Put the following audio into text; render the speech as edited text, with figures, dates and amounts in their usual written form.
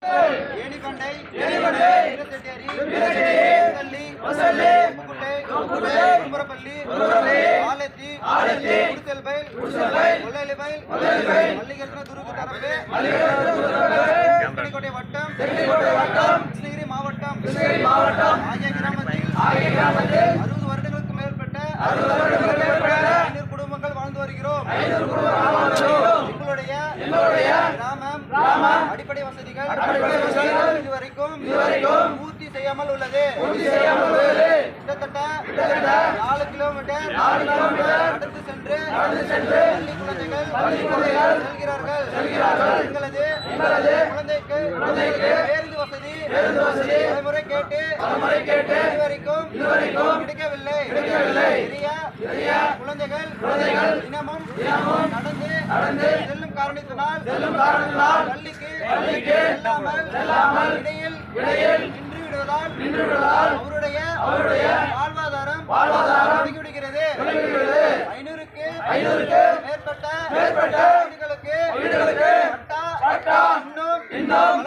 ஏணிகொண்டை வீரசெட்டியரி முக்குட்டை கும்பரப்பள்ளி ஆலத்தி குடிசெல்பை கொள்ளையிலிபை மல்லிகர்ண துருக்கு தரப்பு செங்கனிக்கோட்டை வட்டம் கிருஷ்ணகிரி மாவட்டம் ஆகிய கிராமத்தில் 60 வருடங்களுக்கு மேற்பட்ட 500 குடும்பங்கள் வாழ்ந்து வருகிறோம். எங்களுடைய கிராமம் அடிப்படை வசதிகள் இதுவரைக்கும் பூர்த்தி செய்யாமல் உள்ளது. கிட்டத்தட்ட 4 கிலோமீட்டர் நடந்து சென்று பள்ளி குழந்தைகள் செல்கிறார்கள். எங்களது குழந்தைக்கு பேருந்து வசதி தலைமுறை கேட்டு இதுவரைக்கும் கிடைக்கவில்லை. பெரிய குழந்தைகள் தினமும் நடந்து செல்லும் காரணத்தினால் பள்ளிக்கு செல்லாமல் இடையில் நின்றுவிடுவதால் அவருடைய வாழ்வாதாரம் விடுகிறது. 500க்கு மேற்பட்ட வீடுகளுக்கு இன்னும்